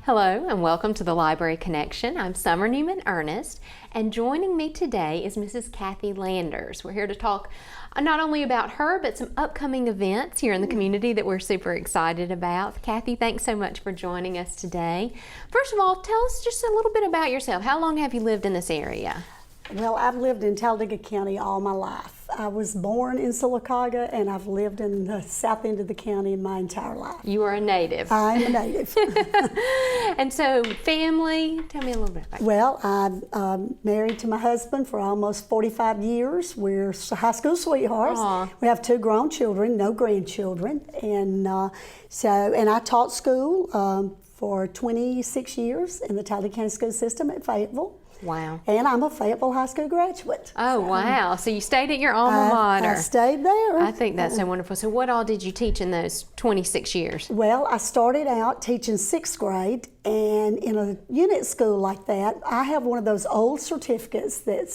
Hello and welcome to the Library Connection. I'm Summer Newman Ernest, and joining me today is Mrs. Kathy Landers. We're here to talk not only about her, but some upcoming events here in the community that we're super excited about. Kathy, thanks so much for joining us today. First of all, tell us just a little bit about yourself. How long have you lived in this area? Well, I've lived in Talladega County all my life. I was born in Sylacauga, and I've lived in the south end of the county my entire life. You are a native. I'm a native. And so, family, tell me a little bit about you. Well, I'm married to my husband for almost 45 years. We're high school sweethearts. Aw. We have 2 grown children, no grandchildren. And and I taught school for 26 years in the Talladega County school system at Fayetteville. Wow. And I'm a Fayetteville High School graduate. Oh, wow. So you stayed at your alma mater. I stayed there. I think that's so wonderful. So what all did you teach in those 26 years? Well, I started out teaching 6th grade, and in a unit school like that, I have one of those old certificates that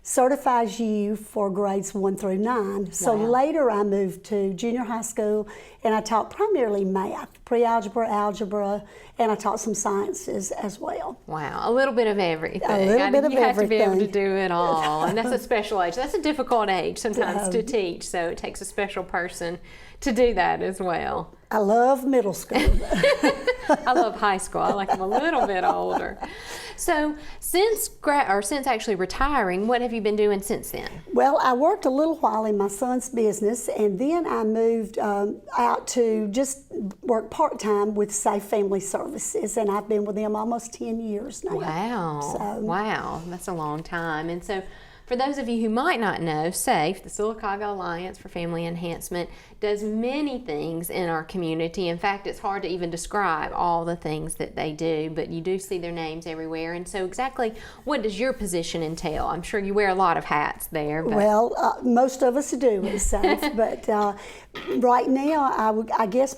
certifies you for grades 1 through 9. So Wow. later I moved to junior high school, and I taught primarily math, pre-algebra, algebra, and I taught some sciences as well. Wow, a little bit of everything. A little bit of You have to be able to everything. do it all, and that's a special age. That's a difficult age sometimes to teach, so it takes a special person to do that as well. I love middle school. I love high school. I like them a little bit older. So since actually retiring, what have you been doing since then? Well, I worked a little while in my son's business, and then I moved out to just work part-time with Safe Family Services, and I've been with them almost 10 years now. Wow. Wow, that's a long time. And so for those of you who might not know, SAFE, the Sylacauga Alliance for Family Enhancement, does many things in our community. In fact, it's hard to even describe all the things that they do, but you do see their names everywhere. And so exactly what does your position entail? I'm sure you wear a lot of hats there. But Well, most of us do at SAFE, but right now I guess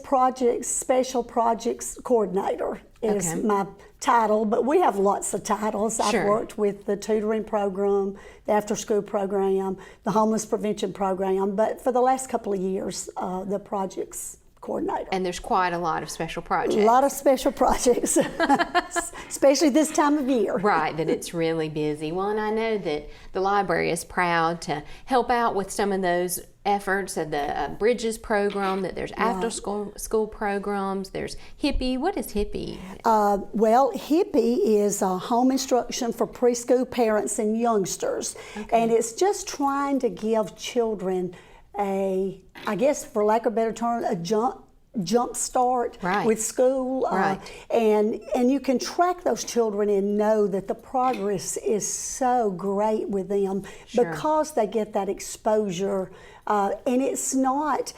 special projects coordinator is Okay. my title, but we have lots of titles. Sure. I've worked with the tutoring program, the after-school program, the homeless prevention program, but for the last couple of years, the projects coordinator. and there's quite a lot of special projects. A lot of special projects, especially this time of year. Right, that it's really busy. Well, and I know that the library is proud to help out with some of those efforts of the Bridges program, that there's after school programs, there's Hippie. What is Hippie? Well, Hippie is home instruction for preschool parents and youngsters, and it's just trying to give children I guess for lack of a better term, a jump start Right. with school, Right. and you can track those children and know that the progress is so great with them Sure. because they get that exposure, and it's not.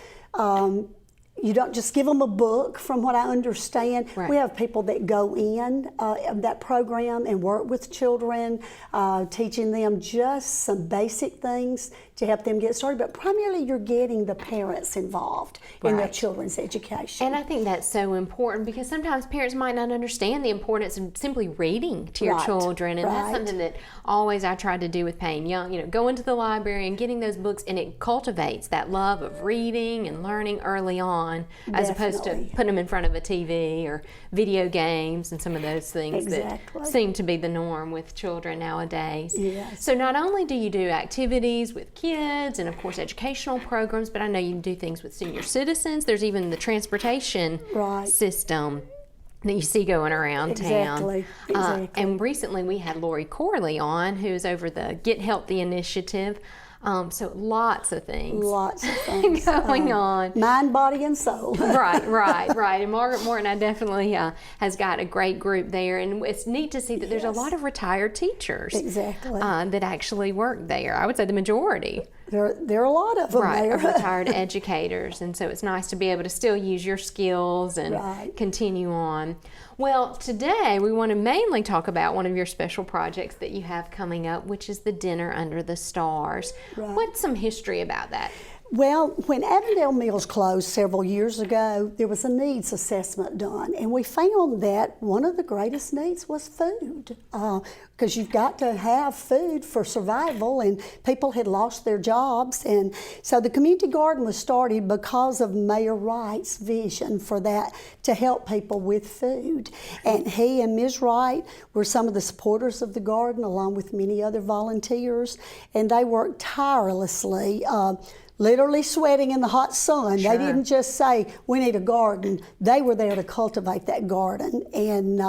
You don't just give them a book, from what I understand. Right. We have people that go in that program and work with children, teaching them just some basic things to help them get started. But primarily, you're getting the parents involved in their Right. children's education. And I think that's so important because sometimes parents might not understand the importance of simply reading to your Right, children, and that's right. something that always I try to do with Payne Young. Going to the library and getting those books, and it cultivates that love of reading and learning early on, as opposed to Definitely. putting them in front of a TV or video games and some of those things Exactly. that seem to be the norm with children nowadays. Yes. So not only do you do activities with kids and of course educational programs, but I know you do things with senior citizens. There's even the transportation Right. system that you see going around Exactly, town. exactly. And recently we had Lori Corley on, who's over the Get Healthy initiative. So lots of things Lots of things going on. Mind, body, and soul. Right. And Margaret Morton, I definitely has got a great group there, and it's neat to see that there's a Yes. lot of retired teachers Exactly. that actually work there. I would say the majority. There are a lot of them Right, there. of retired educators, and so it's nice to be able to still use your skills and Right. continue on. Well, today we want to mainly talk about one of your special projects that you have coming up, which is the Dinner Under the Stars. Right. What's some history about that? Well, when Avondale Mills closed several years ago, there was a needs assessment done, and we found that one of the greatest needs was food, because you've got to have food for survival, and people had lost their jobs, and so the community garden was started because of Mayor Wright's vision for that, to help people with food. And he and Ms. Wright were some of the supporters of the garden, along with many other volunteers, and they worked tirelessly, literally sweating in the hot sun. Sure. They didn't just say, we need a garden. They were there to cultivate that garden. And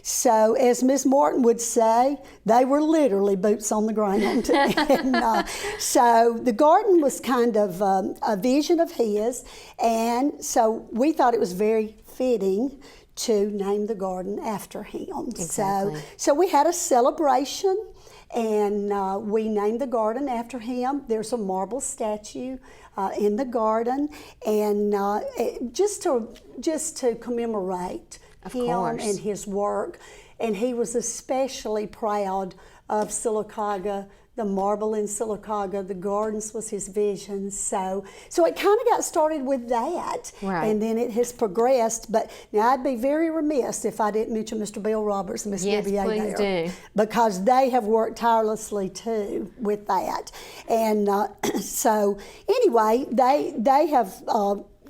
so, as Ms. Morton would say, they were literally boots on the ground. And so the garden was kind of a vision of his. And so we thought it was very fitting to name the garden after him. Exactly. So we had a celebration, and we named the garden after him. There's a marble statue in the garden, and just to commemorate him and his work. And he was especially proud of Sylacauga. The marble in Sylacauga, the gardens was his vision. So it kind of got started with that, right. And then it has progressed. But now I'd be very remiss if I didn't mention Mr. Bill Roberts and Miss Debbie Adair. Yes, please do. Because they have worked tirelessly too with that. And so anyway, they have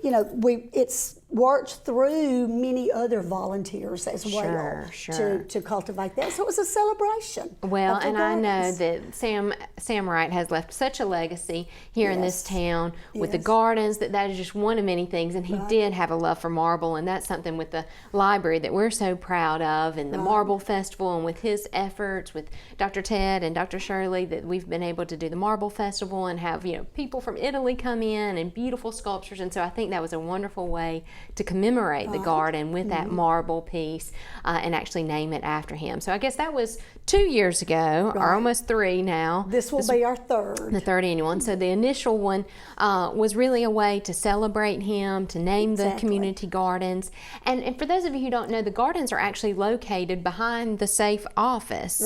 it's worked through many other volunteers as well to cultivate that. So it was a celebration. Well, and I know gardens. that Sam Wright has left such a legacy here in this town with the Yes. gardens, that is just one of many things. And he did have a love for marble, and that's something with the library that we're so proud of, and the Marble Festival, and with his efforts with Dr. Ted and Dr. Shirley, that we've been able to do the Marble Festival and have people from Italy come in and beautiful sculptures. And so I think that was a wonderful way to commemorate the garden with that marble piece and actually name it after him. So I guess that was 2 years ago, or almost 3 now. This will be our third. The third annual. And so the initial one was really a way to celebrate him, to name the community gardens. And for those of you who don't know, the gardens are actually located behind the SAFE office,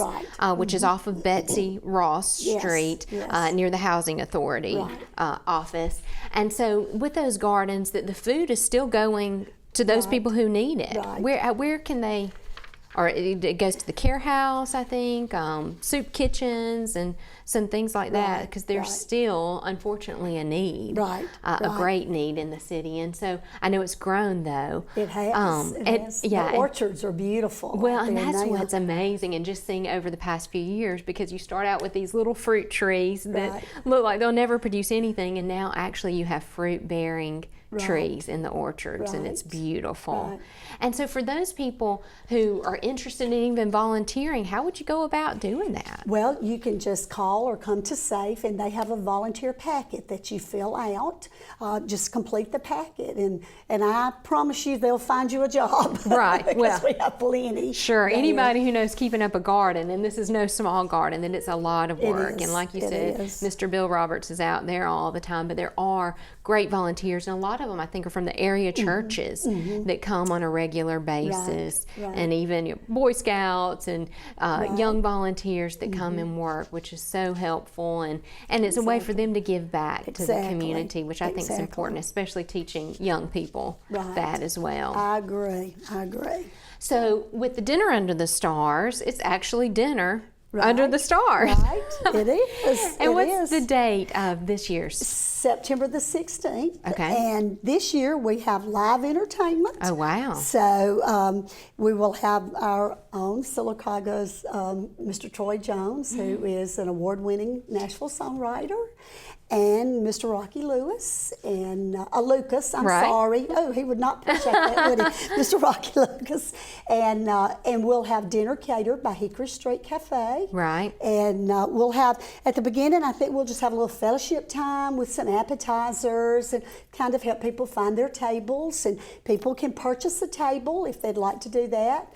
which is off of Betsy Ross Street, near the Housing Authority office. And so with those gardens, that the food is still going to those people who need it. Where can they? Or it goes to the care house, I think, soup kitchens and some things like that, because there's still, unfortunately, a need, a great need in the city. And so I know it's grown, though. It has. The orchards are beautiful. Well, and that's what's amazing, and just seeing over the past few years, because you start out with these little fruit trees that look like they'll never produce anything, and now actually you have fruit-bearing trees in the orchards, and it's beautiful. And so for those people who are interested in even volunteering, how would you go about doing that? Well, you can just call or come to SAFE, and they have a volunteer packet that you fill out. Just complete the packet, and I promise you they'll find you a job. Right. Because we have plenty. Sure. Anybody who knows keeping up a garden, and this is no small garden, then it's a lot of work. Is. And like you said, Mr. Bill Roberts is out there all the time, but there are great volunteers, and a lot of them I think are from the area churches that come on a regular basis, and even Boy Scouts and young volunteers that come and work, which is so helpful, and it's a way for them to give back to the community, which I think is important, especially teaching young people that as well. I agree. So with the Dinner Under the Stars, it's actually dinner under the stars. Right, it is. And what's the date of this year's? September the 16th. Okay. And this year we have live entertainment. Oh, wow. So we will have our own Sylacauga's Mr. Troy Jones, who is an award-winning Nashville songwriter, and Mr. Rocky Lewis and Lucas. I'm sorry. Oh, he would not appreciate that, would he? Mr. Rocky Lucas, and we'll have dinner catered by Hickory Street Cafe. Right. And we'll have at the beginning. I think we'll just have a little fellowship time with some appetizers and kind of help people find their tables. And people can purchase a table if they'd like to do that.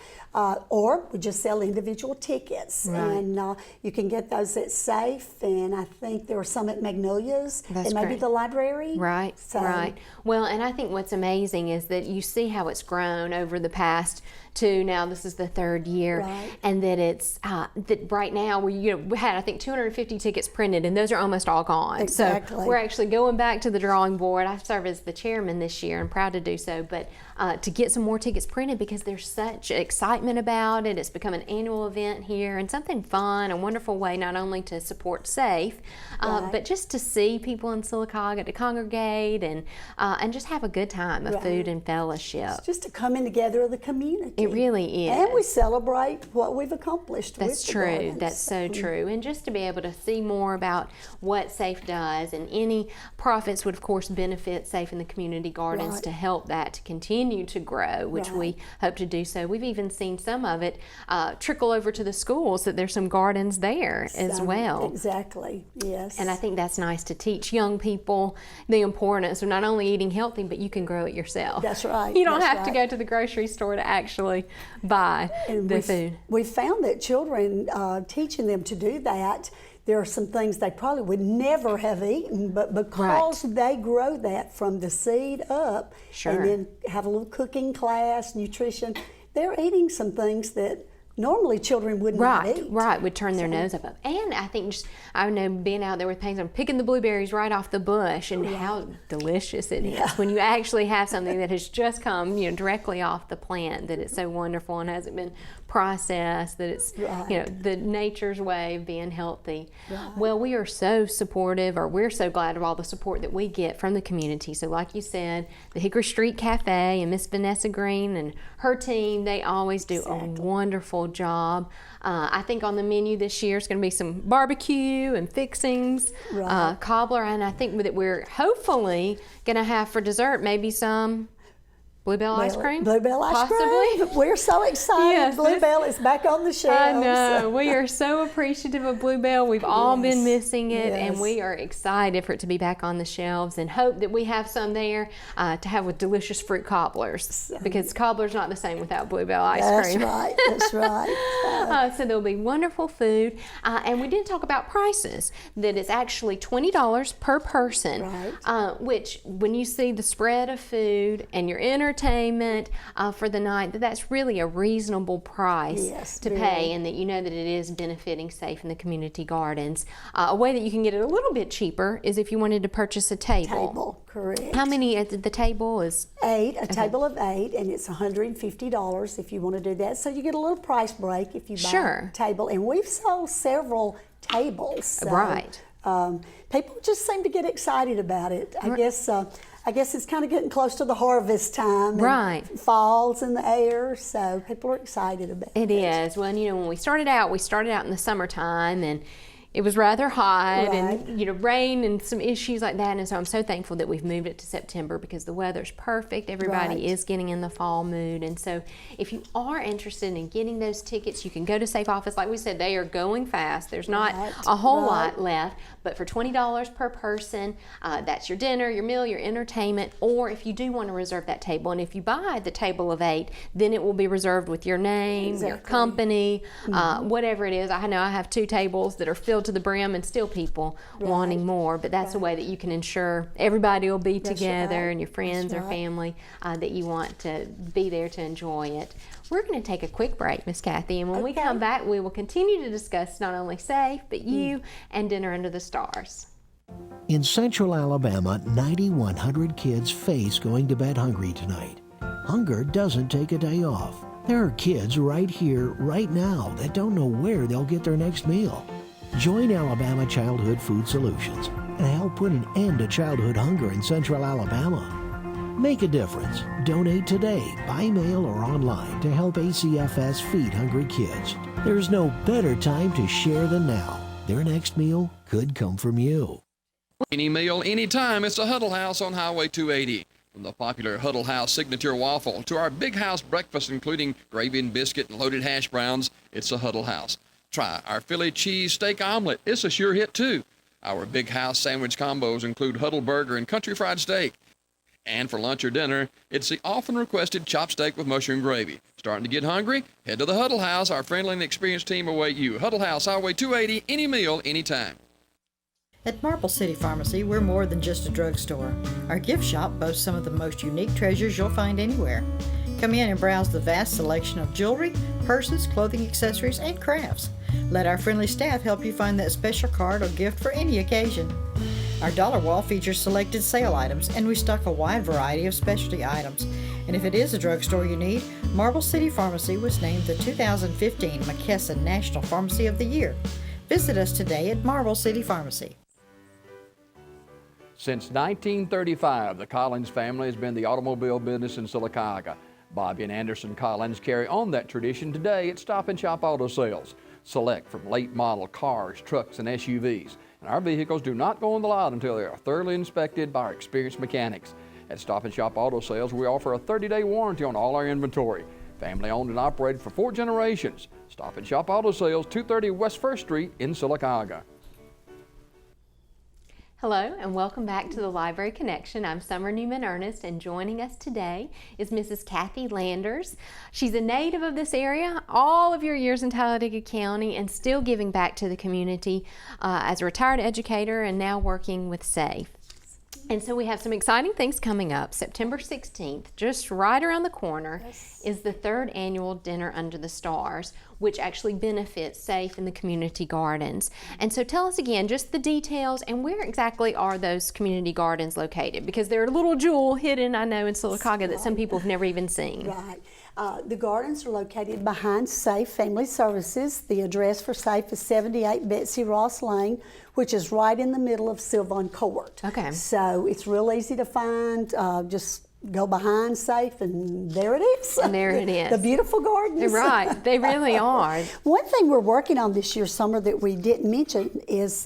Or we just sell individual tickets, and you can get those at SAFE, and I think there are some at Magnolia camellias That's and maybe great. the library. Right, So, right. Well, and I think what's amazing is that you see how it's grown over the past two. Now this is the third year, Right. and that it's that right now we had I think 250 tickets printed, and those are almost all gone. Exactly. So we're actually going back to the drawing board. I serve as the chairman this year. I'm proud to do so, but to get some more tickets printed because there's such excitement about it. It's become an annual event here and something fun, a wonderful way not only to support SAFE, Right. but just to see people in Sylacauga to congregate and just have a good time of Right. food and fellowship. It's just a coming together of the community. It really is. And we celebrate what we've accomplished. That's with the true. gardens. That's so true. And just to be able to see more about what SAFE does, and any profits would of course benefit SAFE and the community gardens Right. to help that to continue to grow, which we hope to do so. We've even seen some of it trickle over to the schools, that there's some gardens there as So, well. Exactly. Yes. And I think that's nice to teach young people the importance of not only eating healthy, but you can grow it yourself. That's right. You don't That's have to right. go to the grocery store to actually buy And the food. we found that children, teaching them to do that, there are some things they probably would never have eaten, but because they grow that from the seed up, Sure. and then have a little cooking class, nutrition, they're eating some things that normally children would not Right, eat. right, would turn their nose up. And I think I know being out there with pains, I'm picking the blueberries right off the bush, and how delicious it is when you actually have something that has just come, directly off the plant. That it's so wonderful and hasn't been processed. That it's the nature's way of being healthy. Well, we are so supportive, or we're so glad of all the support that we get from the community. So, like you said, the Hickory Street Cafe and Miss Vanessa Green and her team, they always do a wonderful job. I think on the menu this year is going to be some barbecue and fixings, cobbler, and I think that we're hopefully going to have for dessert maybe some Bluebell ice cream. Bluebell ice possibly. cream. We're so excited. Yes, Bluebell is back on the shelves. I know. We are so appreciative of Bluebell. We've all been missing it, and Yes. we are excited for it to be back on the shelves, and hope that we have some there to have with delicious fruit cobblers, because cobbler's not the same without Bluebell ice That's cream. right. That's right. So there'll be wonderful food, and we did talk about prices. That it's actually $20 per person, which when you see the spread of food and your entertainment for the night, that's really a reasonable price to pay, and that you know that it is benefiting SAFE in the community gardens. A way that you can get it a little bit cheaper is if you wanted to purchase a table. Correct. How many at the table is? 8, a table of 8, and it's $150 if you want to do that. So you get a little price break if you buy a table. And we've sold several tables. So, people just seem to get excited about it. I guess it's kind of getting close to the harvest time. And fall's in the air, so people are excited about it. It is. Well, when we started out in the summertime, and it was rather hot, and rain and some issues like that, and so I'm so thankful that we've moved it to September, because the weather's perfect. Everybody is getting in the fall mood, and so if you are interested in getting those tickets, you can go to SAFE office. Like we said, they are going fast. There's not a whole lot left, but for $20 per person, that's your dinner, your meal, your entertainment. Or if you do want to reserve that table, and if you buy the table of 8, then it will be reserved with your name, your company, whatever it is. I know I have 2 tables that are filled to the brim, and still people wanting more, but that's a way that you can ensure everybody will be together, and your friends or family that you want to be there to enjoy it. We're going to take a quick break, Miss Kathy, and when we come back, we will continue to discuss not only SAFE, but you and Dinner Under the Stars. In Central Alabama, 9,100 kids face going to bed hungry tonight. Hunger doesn't take a day off. There are kids right here, right now, that don't know where they'll get their next meal. Join Alabama Childhood Food Solutions and help put an end to childhood hunger in Central Alabama. Make a difference. Donate today, by mail or online, to help ACFS feed hungry kids. There's no better time to share than now. Their next meal could come from you. Any meal, anytime, it's a Huddle House on Highway 280. From the popular Huddle House signature waffle to our big house breakfast, including gravy and biscuit and loaded hash browns, it's a Huddle House. Try our Philly cheese steak omelet. It's a sure hit, too. Our big house sandwich combos include Huddle burger and country fried steak. And for lunch or dinner, it's the often requested chopped steak with mushroom gravy. Starting to get hungry? Head to the Huddle House. Our friendly and experienced team await you. Huddle House, Highway 280, any meal, anytime. At Marble City Pharmacy, we're more than just a drugstore. Our gift shop boasts some of the most unique treasures you'll find anywhere. Come in and browse the vast selection of jewelry, purses, clothing accessories, and crafts. Let our friendly staff help you find that special card or gift for any occasion. Our dollar wall features selected sale items, and we stock a wide variety of specialty items. And if it is a drugstore you need, Marble City Pharmacy was named the 2015 McKesson National Pharmacy of the Year. Visit us today at Marble City Pharmacy. Since 1935, the Collins family has been the automobile business in Sylacauga. Bobby and Anderson Collins carry on that tradition today at Stop and Shop Auto Sales. Select from late model cars, trucks, and SUVs. And our vehicles do not go on the lot until they are thoroughly inspected by our experienced mechanics. At Stop and Shop Auto Sales, we offer a 30-day warranty on all our inventory. Family owned and operated for 4 generations. Stop and Shop Auto Sales, 230 West 1st Street in Sylacauga. Hello and welcome back to the Library Connection. I'm Summer Newman Ernest, and joining us today is Mrs. Kathy Landers. She's a native of this area, all of your years in Talladega County, and still giving back to the community as a retired educator and now working with SAFE. And so we have some exciting things coming up. September 16th, just right around the corner, is the 3rd annual Dinner Under the Stars, which actually benefits SAFE and the community gardens. And so tell us again just the details and where exactly are those community gardens located? Because they're a little jewel hidden, I know, in Sylacauga that some people have never even seen. Right. The gardens are located behind SAFE Family Services. The address for SAFE is 78 Betsy Ross Lane, which is right in the middle of Sylvan Court. Okay. So it's real easy to find. Just go behind SAFE and there it is. And there it is. The beautiful gardens. Right, they really are. One thing we're working on this year, Summer, that we didn't mention is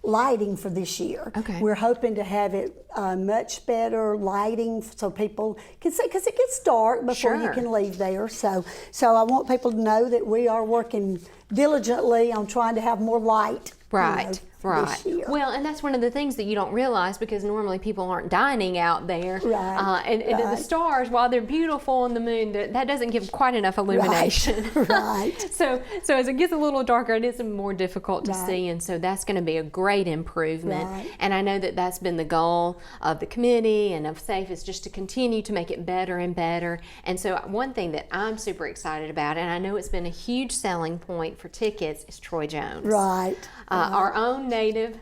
lighting for this year. Okay. We're hoping to have it much better lighting so people can see, because it gets dark before you Sure. can leave there. So I want people to know that we are working diligently on trying to have more light. Right, right. This year. Well, and that's one of the things that you don't realize because normally people aren't dining out there. Right, And the stars, while they're beautiful in the moon, that doesn't give quite enough illumination. Right. So as it gets a little darker, it is more difficult to Right. see, and so that's going to be a great improvement. Right. And I know that that's been the goal of the committee and of SAFE is just to continue to make it better and better. And so one thing that I'm super excited about, and I know it's been a huge selling point for tickets, is Troy Jones. Right. Our own native,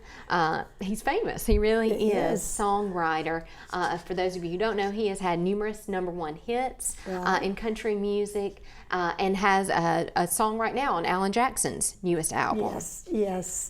he's famous. He really is. is. Songwriter. For those of you who don't know, he has had numerous #1 hits in country music and has a song right now on Alan Jackson's newest album. Yes.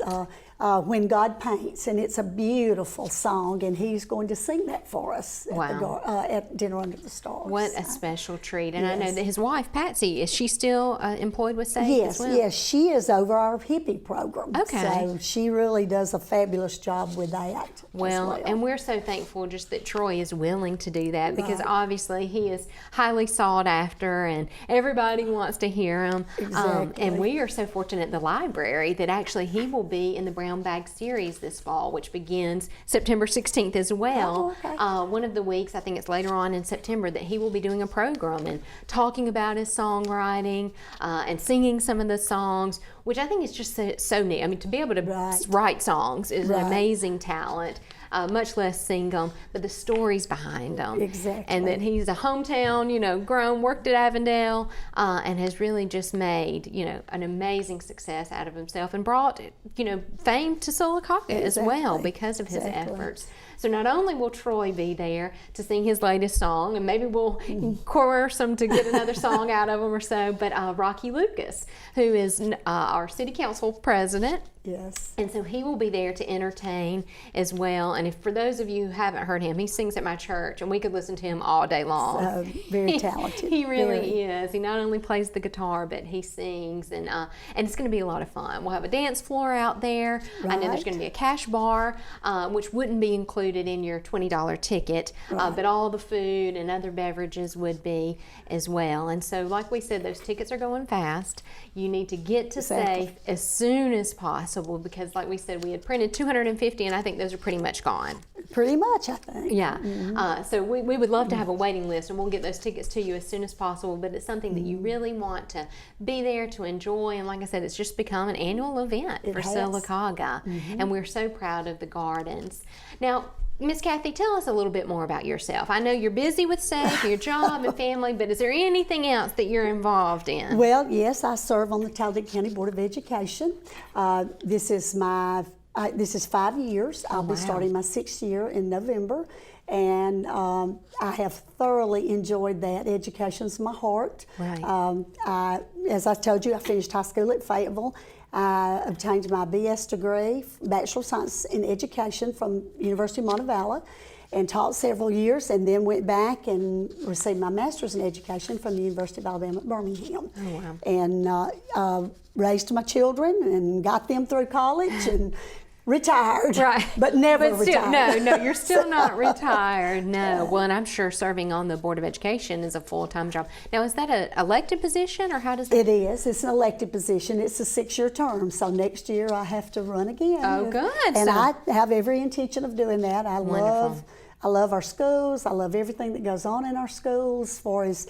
When God Paints, and it's a beautiful song, and he's going to sing that for us at Dinner Under the Stars. What a special treat. And I know Yes. that his wife, Patsy, is she still employed with SAFE as well? Yes, she is over our hippie program. Okay. So she really does a fabulous job with that. Well, and we're so thankful just that Troy is willing to do that because Right. obviously he is highly sought after and everybody wants to hear him. Exactly. And we are so fortunate at the library that actually he will be in the Brown Bag Series this fall, which begins September 16th as well. Oh, okay. One of the weeks, I think it's later on in September, that he will be doing a program and talking about his songwriting and singing some of the songs, which I think is just so neat. I mean, to be able to Right. write songs is an Right. amazing talent. Much less sing them, but the stories behind them. Exactly. And that he's a hometown, grown, worked at Avondale, and has really just made, an amazing success out of himself and brought, fame to Sylacauga as well Exactly. because of his Exactly. efforts. So not only will Troy be there to sing his latest song, and maybe we'll coerce him to get another song out of him or so, but Rocky Lucas, who is our city council president. Yes. And so he will be there to entertain as well. And if for those of you who haven't heard him, he sings at my church, and we could listen to him all day long. So, very talented. He really Very. is. He not only plays the guitar, but he sings, and it's going to be a lot of fun. We'll have a dance floor out there. I know there's Right. going to be a cash bar, which wouldn't be included in your $20 ticket, but all the food and other beverages would be as well. And so, like we said, those tickets are going fast. You need to get to Exactly. SAFE as soon as possible because, like we said, we had printed 250, and I think those are pretty much gone. Pretty much, I think. Yeah. So we would love to have a waiting list, and we'll get those tickets to you as soon as possible. But it's something that you really want to be there to enjoy. And like I said, it's just become an annual event for has. Sylacauga. And we're so proud of the gardens. Now, Miss Kathy, tell us a little bit more about yourself. I know you're busy with SAFE, your job and family, but is there anything else that you're involved in? Well, yes, I serve on the Talladega County Board of Education. This is 5 years. I'll be starting my 6th year in November, and I have thoroughly enjoyed that. Education's my heart. Right. As I told you, I finished high school at Fayetteville. I obtained my BS degree, Bachelor of Science in Education from University of Montevallo, and taught several years, and then went back and received my Master's in Education from the University of Alabama at Birmingham. Oh, wow. And raised my children and got them through college and retired. Right. But never But still, retired. no, you're still not retired. No. Well, and I'm sure serving on the Board of Education is a full-time job. Now, is that an elected position, or how does that? It is. It's an elected position. It's a 6-year term, so next year I have to run again. Oh, good. And So- I have every intention of doing that. I Wonderful. love our schools. I love everything that goes on in our schools as far as,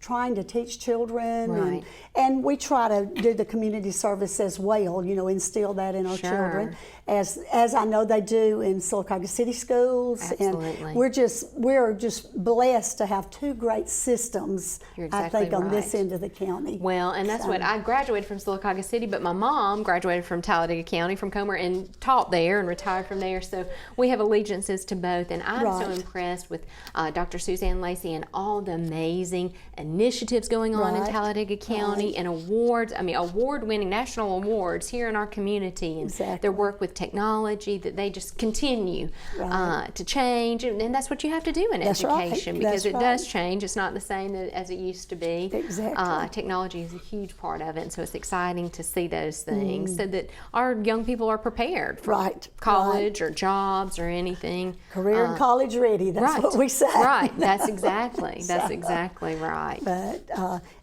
trying to teach children. Right. And we try to do the community service as well, instill that in our Sure. children, as I know they do in Sylacauga City schools. Absolutely. And we're just blessed to have 2 great systems, You're I exactly think, on this right. end of the county. Well, and that's what I graduated from Sylacauga City, but my mom graduated from Talladega County, from Comer, and taught there and retired from there. So we have allegiances to both, and I'm so Right. impressed with Dr. Suzanne Lacey and all the amazing initiatives going on in Right. Talladega County and awards. I mean, award-winning national awards here in our community, and Exactly. their work with technology that they just continue Right. to change, and that's what you have to do in That's right. education because That's it does right. change. It's not the same as it used to be. Exactly. Technology is a huge part of it, and so it's exciting to see those things so that our young people are prepared for Right, college or jobs or anything. Career and college ready, that's Right. what we say. Right, that's exactly So, exactly right. But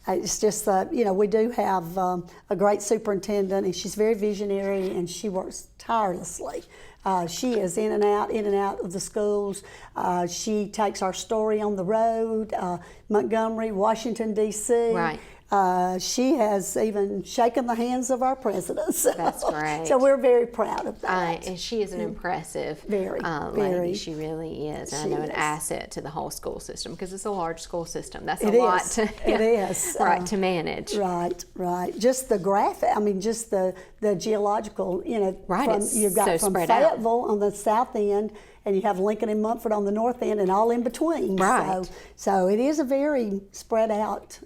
it's just we do have a great superintendent, and she's very visionary, and she works tirelessly. She is in and out of the schools. She takes our story on the road, Montgomery, Washington, D.C. Right. She has even shaken the hands of our presidents. That's great. So we're very proud of that. And she is an impressive Very, lady. very. She really is. And I She know an is. asset to the whole school system because it's a large school system. That's a It lot is. to It is. right to manage. Right. Just the just the geological, Right, from, it's you've got so from spread out. Fayetteville on the south end, and you have Lincoln and Mumford on the north end, and all in between. Right. So it is a very spread out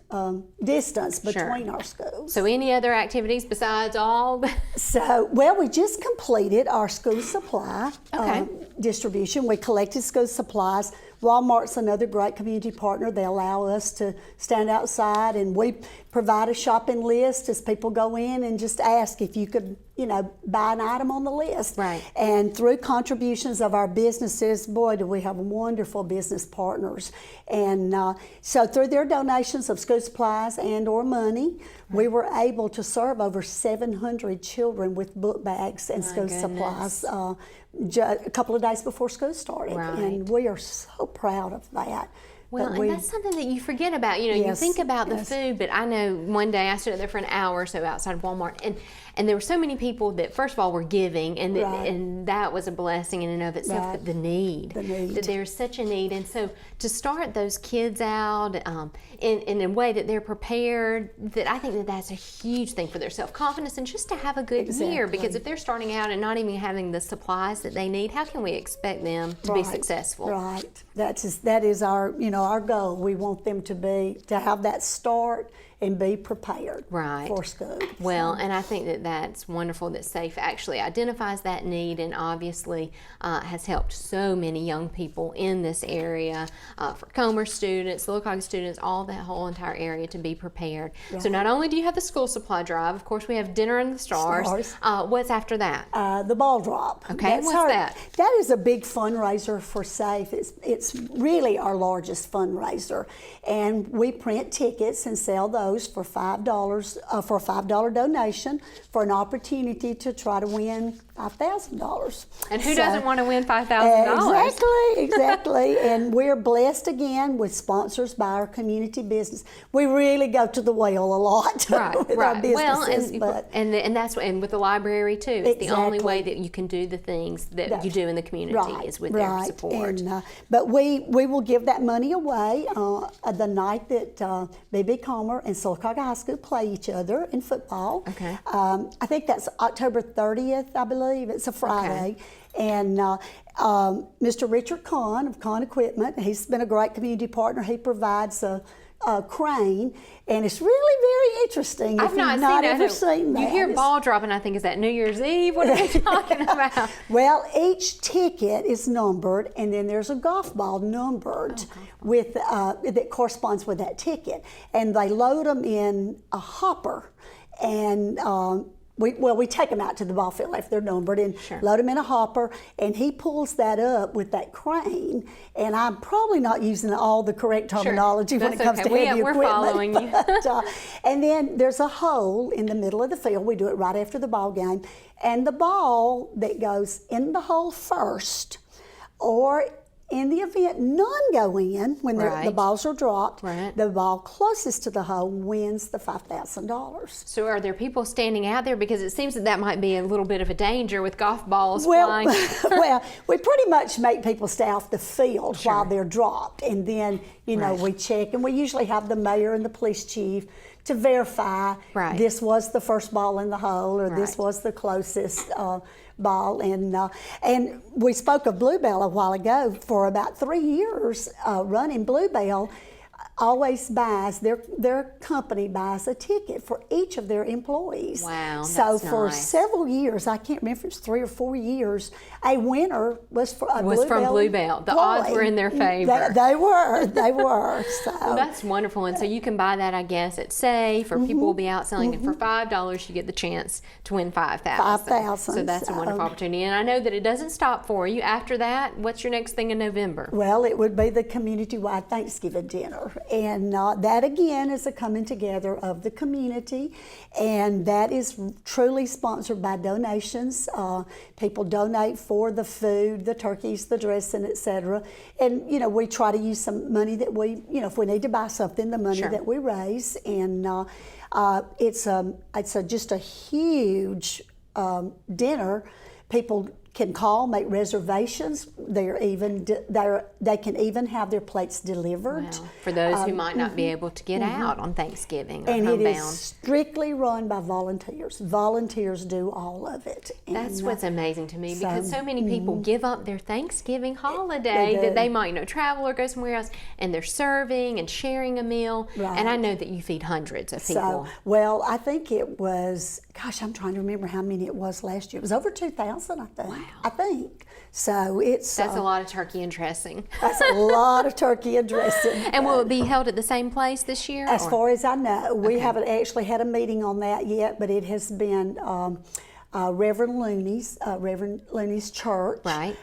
distance between Sure. our schools. So any other activities besides all the So, we just completed our school supply Okay. distribution. We collected school supplies. Walmart's another great community partner. They allow us to stand outside, and we provide a shopping list as people go in and just ask if you could, buy an item on the list. Right. And through contributions of our businesses, boy, do we have wonderful business partners. And so through their donations of school supplies and or money, we were able to serve over 700 children with book bags and school supplies a couple of days before school started. Right. And we are so proud of that. Well, But and that's something that you forget about. You Yes, think about the yes. food, but I know one day I stood there for an hour or so outside of Walmart, and there were so many people that, first of all, were giving, and Right. and that was a blessing in and of itself. Right. But the need, The need. that there's such a need, and so to start those kids out in a way that they're prepared, that I think that that's a huge thing for their self-confidence and just to have a good year. Because Exactly. if they're starting out and not even having the supplies that they need, how can we expect them to be Right, successful? Right. That is our our goal. We want them to have that start and be prepared Right. for school. Well, and I think that that's wonderful that SAFE actually identifies that need and obviously has helped so many young people in this area, for Comer students, Sylacauga students, all that whole entire area to be prepared. So not only do you have the school supply drive, of course we have Dinner in the Stars. What's after that? The ball drop. Okay, what's that? That is a big fundraiser for SAFE. It's really our largest fundraiser, and we print tickets and sell those for $5 for a $5 donation for an opportunity to try to win $5,000. And who doesn't want to win $5,000? Exactly. And we're blessed again with sponsors by our community business. We really go to the well a lot with our businesses. And that's and with the library too. It's the only way Exactly. that you can do the things that you do in the community is with their support. And, but we will give that money away the night that B.B. Comer and Sylacauga High School play each other in football. Okay. I think that's October 30th, I believe. It's a Friday. Okay. And Mr. Richard Kahn of Kahn Equipment, he's been a great community partner. He provides a crane, and it's really very interesting. I've if not you've not seen ever that. seen that. You hear It's- ball dropping, I think, is that New Year's Eve? What are they talking about? Well, each ticket is numbered, and then there's a golf ball numbered with that corresponds with that ticket, and they load them in a hopper, and we take them out to the ball field if they're numbered and load them in a hopper, and he pulls that up with that crane. And I'm probably not using all the correct terminology when it comes to heavy we're equipment. following you. And then there's a hole in the middle of the field. We do it right after the ball game, and the ball that goes in the hole first, or in the event none go in when the balls are dropped, the ball closest to the hole wins the $5,000. So are there people standing out there? Because it seems that might be a little bit of a danger with golf balls flying. Well, we pretty much make people stay off the field while they're dropped. And then, you know, we check, and we usually have the mayor and the police chief to verify this was the first ball in the hole, or this was the closest ball. And we spoke of Bluebell a while ago. For about 3 years running, Bluebell always buys, their company buys a ticket for each of their employees. Wow, so that's for nice. several years, I can't remember if it's 3 or 4 years, a winner was from Bluebell. The odds were in their favor. They were. So Well, that's wonderful. And so you can buy that, I guess, at Safe, or people will be out selling it for $5. You get the chance to win $5,000. So that's a wonderful opportunity. And I know that it doesn't stop for you. After that, what's your next thing in November? Well, it would be the community-wide Thanksgiving dinner. And that, again, is a coming together of the community. And that is truly sponsored by donations. People donate for the food, the turkeys, the dressing, etc. And, you know, we try to use some money that we, you know, if we need to buy something, the money that we raise. And it's just a huge dinner. People can call, make reservations. They can even have their plates delivered. Wow. For those who might not be able to get out on Thanksgiving or and homebound. it is strictly run by volunteers. Volunteers do all of it. That's what's amazing to me, because so many people give up their Thanksgiving holiday that they might, you know, travel or go somewhere else, and they're serving and sharing a meal. And I know that you feed hundreds of people. So, well, I think it was, gosh, I'm trying to remember how many it was last year. It was over 2,000, I think. Wow. I think. So it's... That's a lot of turkey and dressing. That's a lot of turkey and dressing. And will it be held at the same place this year? As far as I know, we haven't actually had a meeting on that yet, but it has been Reverend Looney's church. Right.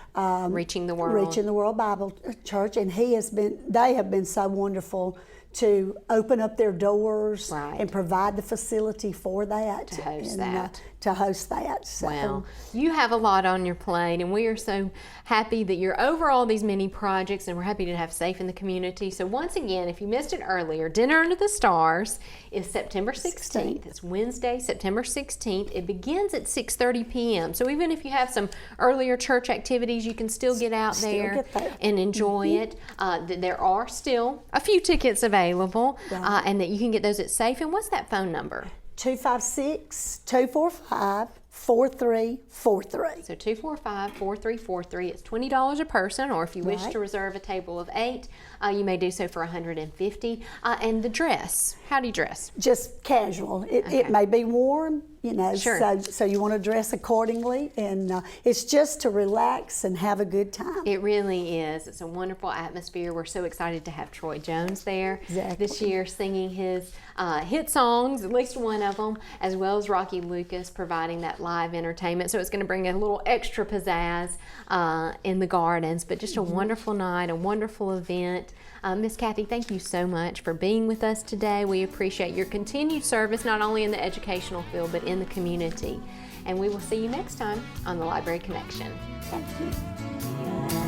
Reaching the World. Reaching the World Bible Church. And they have been so wonderful to open up their doors and provide the facility for that. To host that. So, wow. You have a lot on your plate, and we are so happy that you're over all these many projects, and we're happy to have Safe in the community. So once again, if you missed it earlier, Dinner Under the Stars is September 16th. It's Wednesday, September 16th. It begins at 6:30 p.m. So even if you have some earlier church activities, you can still get out there and enjoy it. There are still a few tickets available, and that you can get those at Safe. And what's that phone number? 256-245-4343. So 245-4343. It's $20 a person, or if you wish to reserve a table of 8, you may do so for $150. And the dress, how do you dress? Just casual. It may be warm, you know, so you want to dress accordingly, and it's just to relax and have a good time. It really is. It's a wonderful atmosphere. We're so excited to have Troy Jones there this year singing his hit songs, at least one of them, as well as Rocky Lucas providing that live entertainment. So it's going to bring a little extra pizzazz in the gardens, but just a wonderful night, a wonderful event. Miss Kathy, thank you so much for being with us today. We appreciate your continued service, not only in the educational field, but in the community. And we will see you next time on the Library Connection. Thank you.